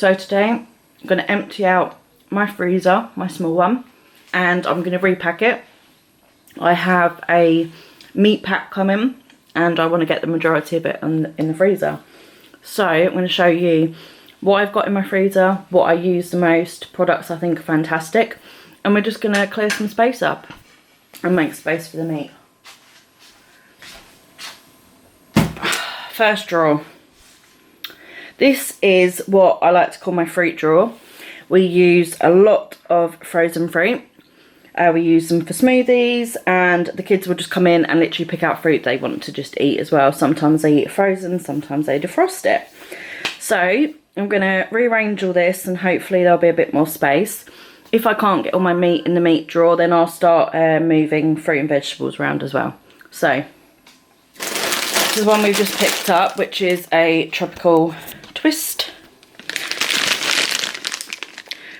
So today I'm going to empty out my freezer, my small one, and I'm going to repack it. I have a meat pack coming and I want to get the majority of it in the freezer. So I'm going to show you what I've got in my freezer, what I use the most, products I think are fantastic, and we're just going to clear some space up and make space for the meat. First drawer. This is what I like to call my fruit drawer. We use a lot of frozen fruit. We use them for smoothies, and the kids will just come in and literally pick out fruit they want to just eat as well. Sometimes they eat it frozen, sometimes they defrost it. So I'm going to rearrange all this and hopefully there'll be a bit more space. If I can't get all my meat in the meat drawer, then I'll start moving fruit and vegetables around as well. So this is one we've just picked up, which is a tropical twist.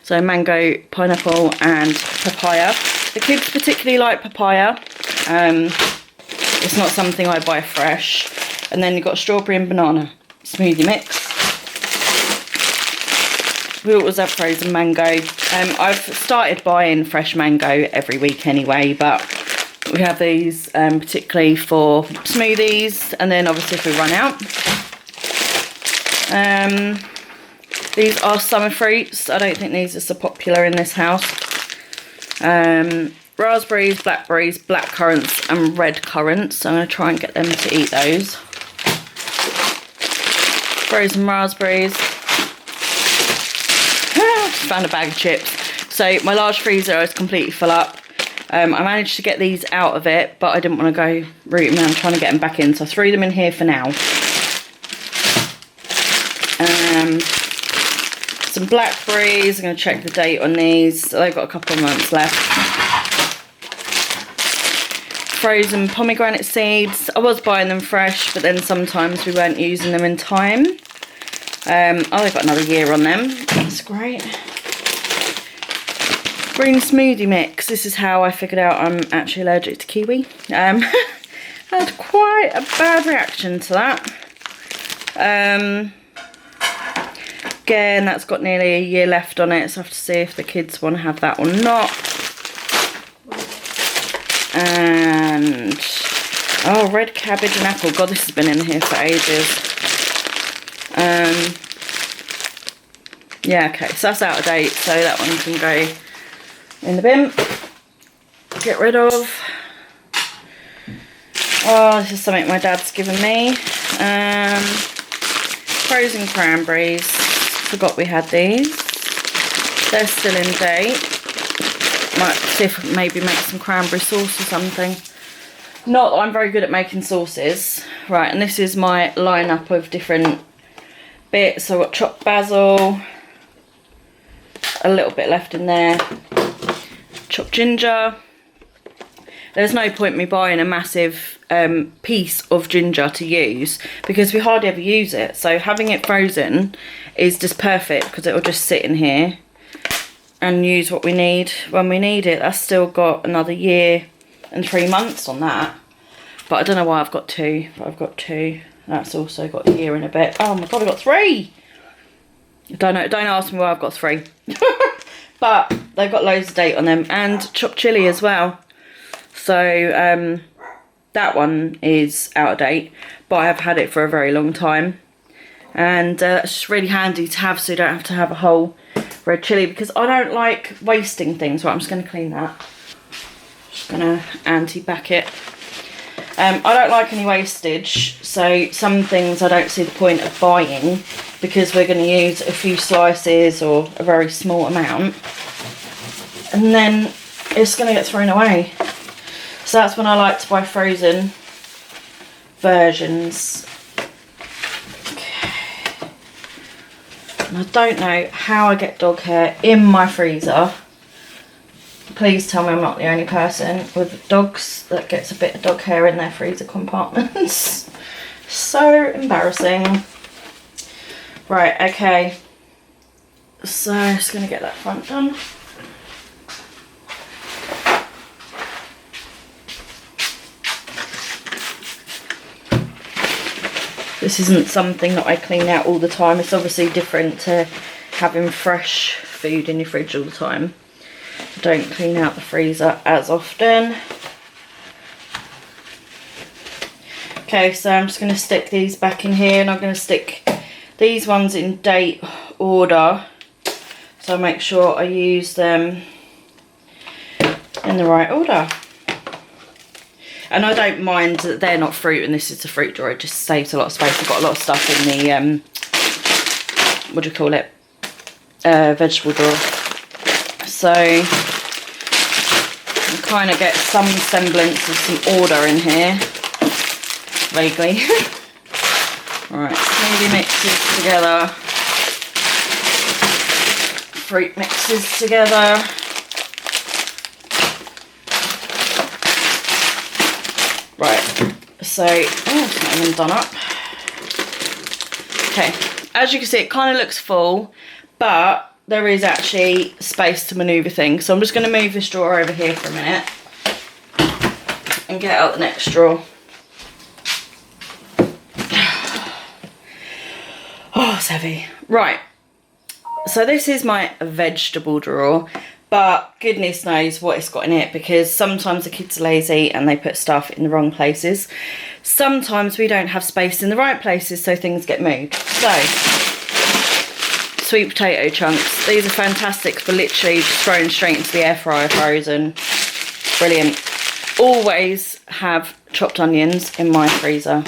So mango, pineapple and papaya. The kids particularly like papaya. It's not something I buy fresh. And then you've got strawberry and banana smoothie mix. We always have frozen mango. I've started buying fresh mango every week anyway, but we have these particularly for smoothies, and then obviously if we run out. These are summer fruits. I don't think these are so popular in this house. Raspberries, blackberries, black currants and red currants. So I'm going to try and get them to eat those. Frozen raspberries. Found a bag of chips. So my large freezer is completely full up. I managed to get these out of it, but I didn't want to go rooting around trying to get them back in, so I threw them in here for now. Some blackberries. I'm going to check the date on these. They've got a couple of months left. Frozen pomegranate seeds. I was buying them fresh, but then sometimes we weren't using them in time. Oh, they've got another year on them. That's great. Green smoothie mix. This is how I figured out I'm actually allergic to kiwi. Had quite a bad reaction to that. Again, that's got nearly a year left on it, so I have to see if the kids want to have that or not. And oh, red cabbage and apple. God, this has been in here for ages. Yeah, okay, so that's out of date, so that one can go in the bin. Get rid of. Oh, this is something my dad's given me. Frozen cranberries. Forgot we had these. They're still in date. Might see if maybe make some cranberry sauce or something. Not that I'm very good at making sauces. Right, and this is my lineup of different bits. So I've got chopped basil. A little bit left in there. Chopped ginger. There's no point me buying a massive piece of ginger to use because we hardly ever use it. So having it frozen is just perfect because it will just sit in here and use what we need when we need it. That's still got another year and 3 months on that. But I don't know why I've got two, but I've got two. That's also got a year and a bit. Oh my God, I've got 3. Don't ask me why I've got 3. But they've got loads of date on them, and chopped chilli as well. So that one is out of date, but I have had it for a very long time, and it's just really handy to have, so you don't have to have a whole red chilli, because I don't like wasting things. Right, I'm just going to clean that. Just going to anti-back it. I don't like any wastage, so some things I don't see the point of buying because we're going to use a few slices or a very small amount, and then it's going to get thrown away. So that's when I like to buy frozen versions. Okay. And I don't know how I get dog hair in my freezer. Please tell me I'm not the only person with dogs that gets a bit of dog hair in their freezer compartments. So embarrassing. Right, okay. So I'm just going to get that front done. This isn't something that I clean out all the time. It's obviously different to having fresh food in your fridge all the time. Don't clean out the freezer as often. Okay, so I'm just going to stick these back in here, and I'm going to stick these ones in date order, so I make sure I use them in the right order. And I don't mind that they're not fruit and this is a fruit drawer, it just saves a lot of space. I've got a lot of stuff in the, what do you call it, vegetable drawer. So I kind of get some semblance of some order in here. Vaguely. Alright, smoothie mixes together. Fruit mixes together. Right, so, oh, it's not even done up. Okay, as you can see, it kind of looks full, but there is actually space to manoeuvre things. So I'm just going to move this drawer over here for a minute and get out the next drawer. Oh, it's heavy. Right, so this is my vegetable drawer, but goodness knows what it's got in it, because sometimes the kids are lazy and they put stuff in the wrong places. Sometimes we don't have space in the right places, so things get moved. So, sweet potato chunks. These are fantastic for literally just throwing straight into the air fryer frozen. Brilliant. Always have chopped onions in my freezer.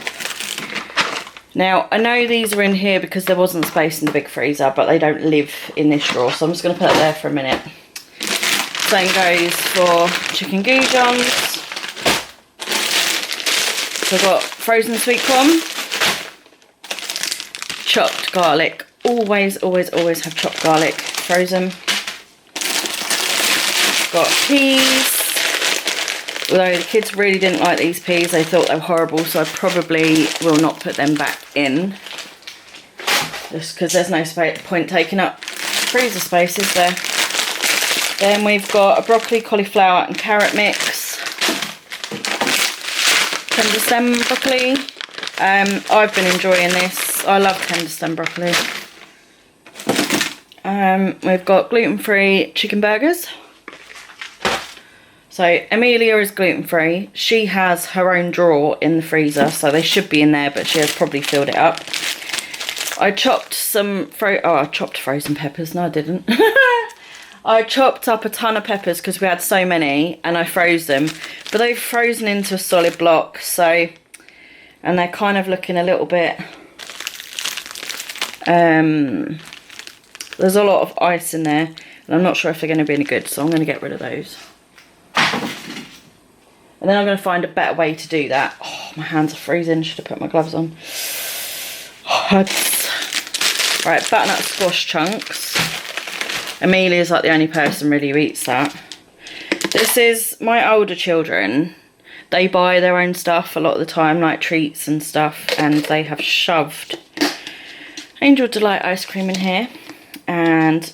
Now, I know these are in here because there wasn't space in the big freezer, but they don't live in this drawer, so I'm just going to put it there for a minute. Same goes for chicken goujons. So I've got frozen sweet corn, chopped garlic. Always, always, always have chopped garlic frozen. Got peas. Although the kids really didn't like these peas, they thought they were horrible, so I probably will not put them back in. Just because there's no point taking up freezer space, is there? Then we've got a broccoli, cauliflower and carrot mix. Tender stem broccoli. I've been enjoying this. I love tender stem broccoli. We've got gluten-free chicken burgers. So Amelia is gluten-free. She has her own drawer in the freezer, so they should be in there, but she has probably filled it up. I chopped some, I chopped frozen peppers. No, I didn't. I chopped up a ton of peppers because we had so many, and I froze them. But they've frozen into a solid block, so, and they're kind of looking a little bit, there's a lot of ice in there, and I'm not sure if they're going to be any good, so I'm going to get rid of those. And then I'm going to find a better way to do that. Oh, my hands are freezing. Should have put my gloves on. Right, butternut squash chunks. Amelia's like the only person really who eats that. This is my older children. They buy their own stuff a lot of the time, like treats and stuff. And they have shoved Angel Delight ice cream in here. And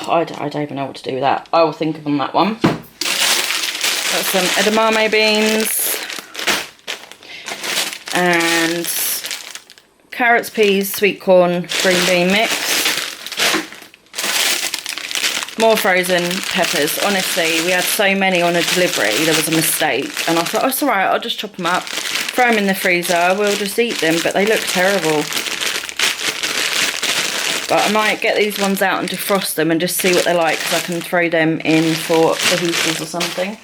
I don't even know what to do with that. I will think of on that one. Got some edamame beans and carrots, peas, sweet corn, green bean mix. More frozen peppers. Honestly, we had so many on a delivery, there was a mistake. And I thought, oh, it's alright, I'll just chop them up, throw them in the freezer, we'll just eat them. But they look terrible. But I might get these ones out and defrost them and just see what they're like, because I can throw them in for fajitas or something.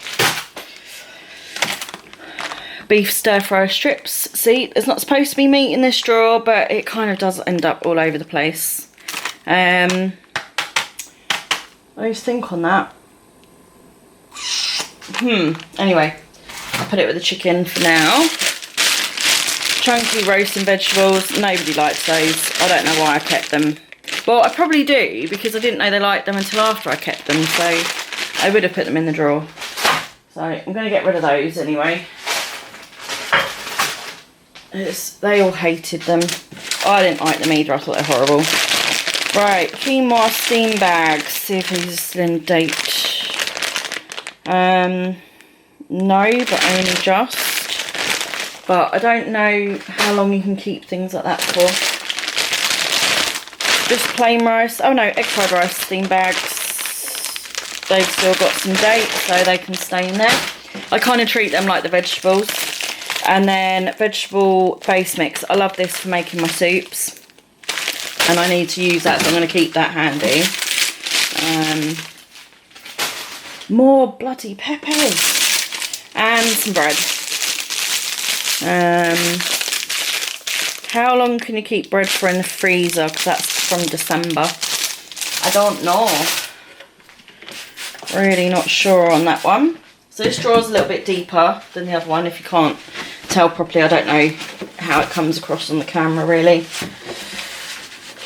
Beef stir fry strips. See, there's not supposed to be meat in this drawer, but it kind of does end up all over the place. I just think on that. Anyway, I'll put it with the chicken for now. Chunky roasting vegetables. Nobody likes those. I don't know why I kept them. Well, I probably do, because I didn't know they liked them until after I kept them, so I would have put them in the drawer. So I'm going to get rid of those anyway. They all hated them. I didn't like them either, I thought they were horrible. Right, quinoa steam bags. See if these are still in date. No, but only just. But I don't know how long you can keep things like that for. just plain rice. Oh no, egg fried rice steam bags. They've still got some dates, so they can stay in there. I kind of treat them like the vegetables. And then vegetable base mix. I love this for making my soups. And I need to use that, so I'm going to keep that handy. More bloody peppers. And some bread. How long can you keep bread for in the freezer? Because that's from December. I don't know. Really not sure on that one. So this drawer's a little bit deeper than the other one. If you can't tell properly, I don't know how it comes across on the camera really.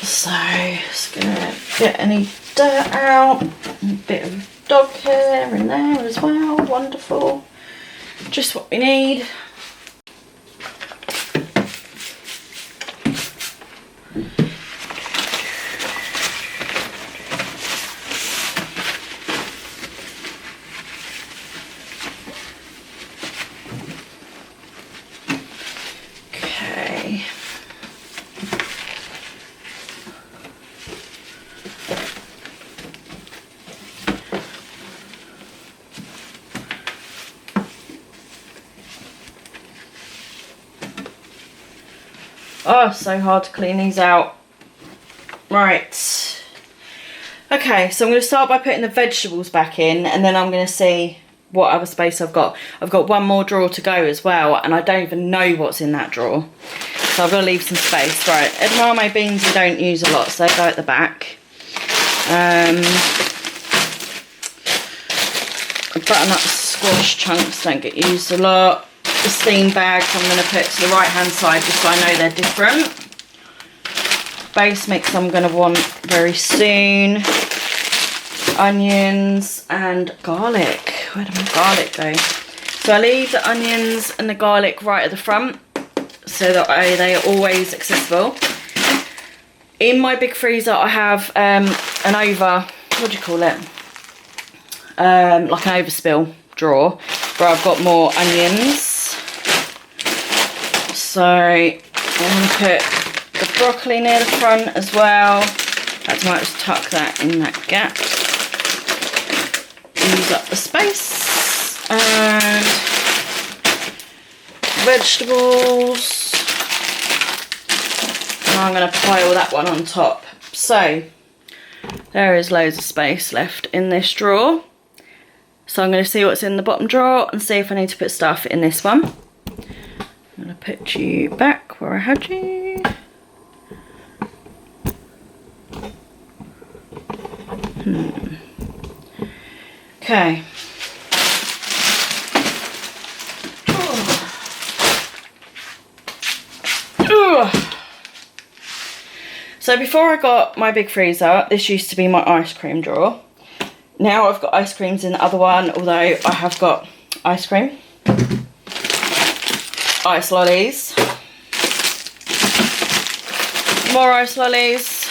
So just gonna get any dirt out. A bit of dog hair in there as well. Wonderful. Just what we need. Oh, so hard to clean these out. Right. Okay, so I'm going to start by putting the vegetables back in, and then I'm going to see what other space I've got. I've got one more drawer to go as well, and I don't even know what's in that drawer. So I've got to leave some space. Right, edamame beans we don't use a lot, so they go at the back. Butternut squash chunks don't get used a lot. The steam bags I'm going to put to the right hand side just so I know they're different. Base mix I'm going to want very soon. Onions and garlic. Where did my garlic go? So I leave the onions and the garlic right at the front so that they are always accessible. In my big freezer I have an what do you call it? Like an overspill drawer where I've got more onions. So I'm going to put the broccoli near the front as well. I might just tuck that in that gap. Use up the space. And vegetables. And I'm going to pile that one on top. So there is loads of space left in this drawer. So I'm going to see what's in the bottom drawer and see if I need to put stuff in this one. I'm going to put you back where I had you. Okay. So before I got my big freezer, this used to be my ice cream drawer. Now I've got ice creams in the other one, although I have got ice cream. Ice lollies. More ice lollies.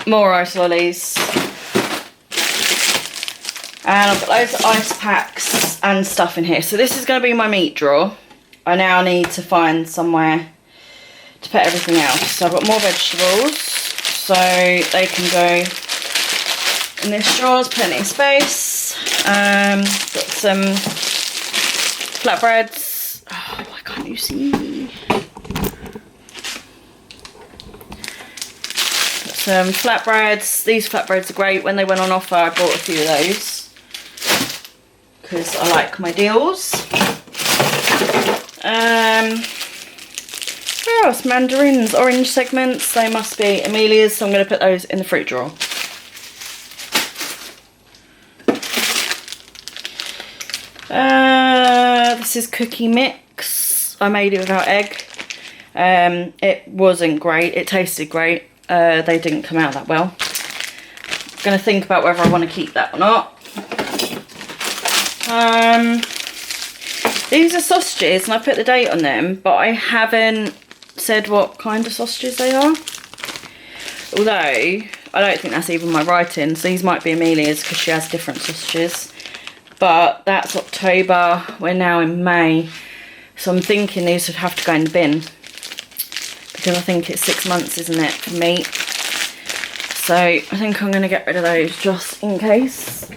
More ice lollies. And I've got loads of ice packs and stuff in here. So this is going to be my meat drawer. I now need to find somewhere to put everything else. So I've got more vegetables. So they can go in this drawer's plenty of space. Got some flatbreads. Oh, why can't you see? Got some flatbreads. These flatbreads are great. When they went on offer, I bought a few of those because I like my deals. What else? Mandarins, orange segments. They must be Amelia's, so I'm going to put those in the fruit drawer. This is cookie mix. I made it without egg. It wasn't great. It tasted great. They didn't come out that well. I'm going to think about whether I want to keep that or not. These are sausages and I put the date on them, but I haven't said what kind of sausages they are. Although, I don't think that's even my writing. So these might be Amelia's because she has different sausages. But that's October. We're now in May. So I'm thinking these would have to go in the bin. Because because I think it's 6 months, isn't it, for meat? So I think I'm going to get rid of those just in case.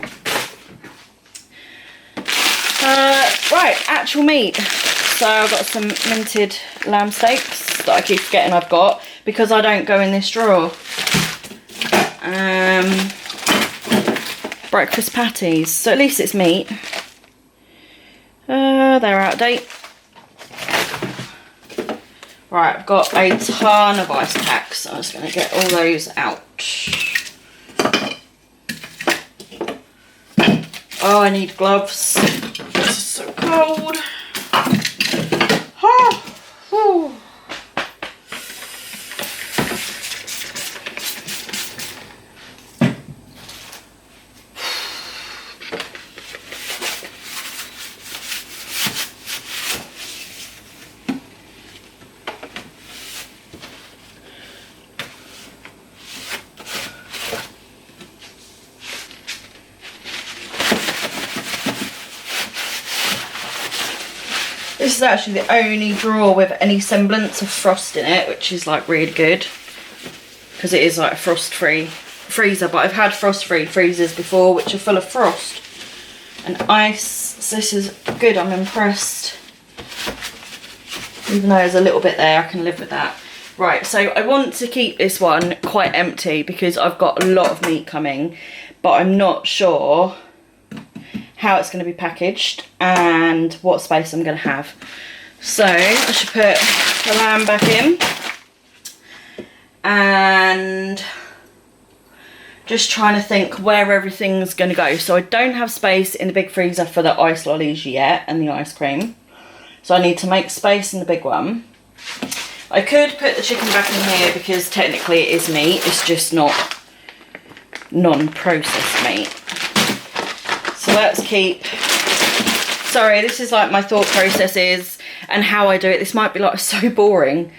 Right, actual meat. So I've got some minted lamb steaks that I keep forgetting I've got because I don't go in this drawer. Breakfast patties. So at least it's meat. They're out of date. Right, I've got a ton of ice packs. So I'm just going to get all those out. Oh, I need gloves. This is so cold. Oh, whew. This is actually the only drawer with any semblance of frost in it, which is like really good because it is like a frost-free freezer. But I've had frost-free freezers before which are full of frost and ice, so this is good. I'm impressed. Even though there's a little bit there, I can live with that. Right, so I want to keep this one quite empty because I've got a lot of meat coming, but I'm not sure how it's going to be packaged and what space I'm going to have. So I should put the lamb back in and just trying to think where everything's going to go. So I don't have space in the big freezer for the ice lollies yet and the ice cream, so I need to make space in the big one. I could put the chicken back in here because technically it is meat, it's just not non-processed meat. So let's keep, sorry, this is like my thought processes and how I do it. This might be like so boring,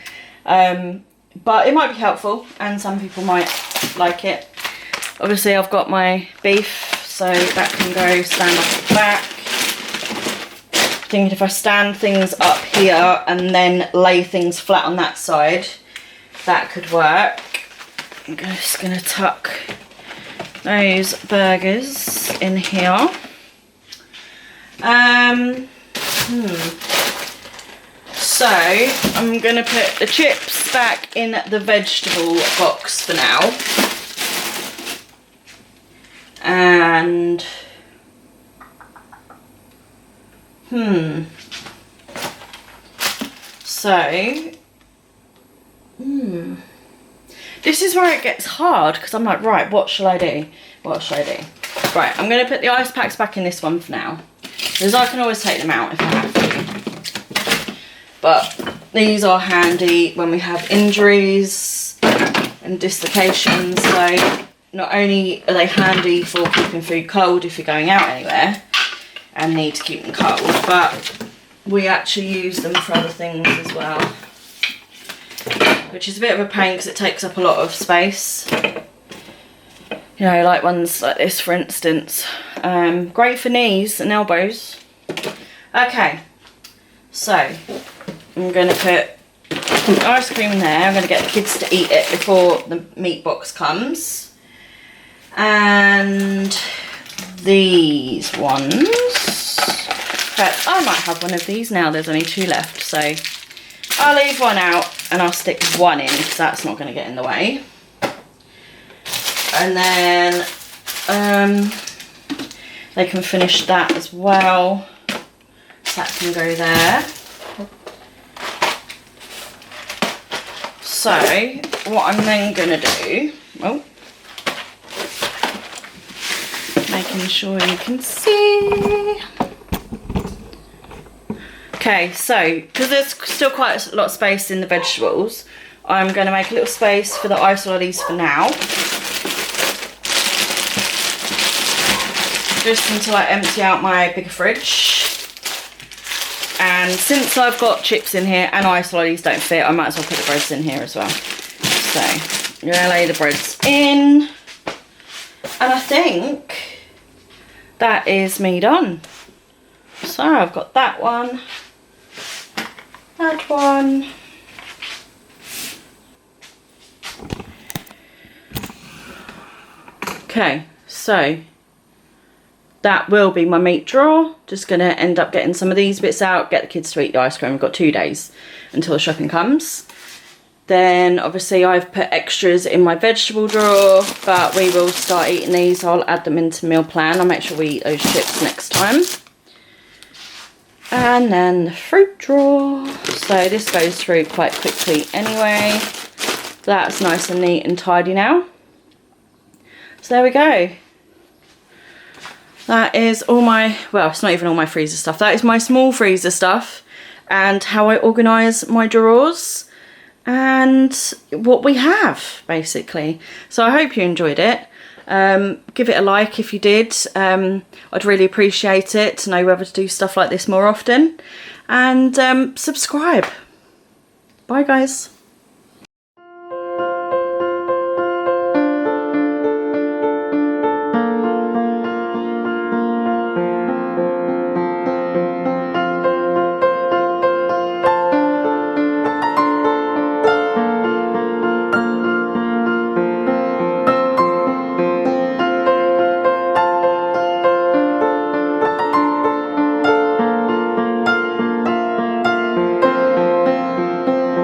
but it might be helpful and some people might like it. Obviously I've got my beef, so that can go stand up at the back. Thinking if I stand things up here and then lay things flat on that side, that could work. I'm just going to tuck those burgers in here. So I'm going to put the chips back in the vegetable box for now. And this is where it gets hard because I'm like, right, what shall I do? What shall I do? Right, I'm going to put the ice packs back in this one for now, because I can always take them out if I have to. But these are handy when we have injuries and dislocations. So not only are they handy for keeping food cold if you're going out anywhere and need to keep them cold, but we actually use them for other things as well, which is a bit of a pain because it takes up a lot of space. You know, like ones like this, for instance. Great for knees and elbows. Okay, so I'm going to put ice cream in there. I'm going to get the kids to eat it before the meat box comes. And these ones. But I might have one of these now. There's only 2 left, so I'll leave one out and I'll stick one in because that's not going to get in the way. And then they can finish that as well. That can go there. So what I'm then going to do, making sure you can see. Okay, so because there's still quite a lot of space in the vegetables, I'm going to make a little space for the ice lollies for now. Just until I empty out my bigger fridge. And since I've got chips in here and ice lollies don't fit, I might as well put the breads in here as well. So I'm going to lay the breads in. And I think that is me done. So I've got that one, Okay, so that will be my meat drawer. Just going to end up getting some of these bits out, get the kids to eat the ice cream. We've got 2 days until the shopping comes. Then obviously I've put extras in my vegetable drawer, but we will start eating these. I'll add them into meal plan. I'll make sure we eat those chips next time. And then the fruit drawer. So this goes through quite quickly anyway. That's nice and neat and tidy now. So there we go. That is all my, well, it's not even all my freezer stuff. That is my small freezer stuff and how I organise my drawers and what we have, basically. So I hope you enjoyed it. Give it a like if you did. I'd really appreciate it to know whether to do stuff like this more often. And subscribe. Bye, guys.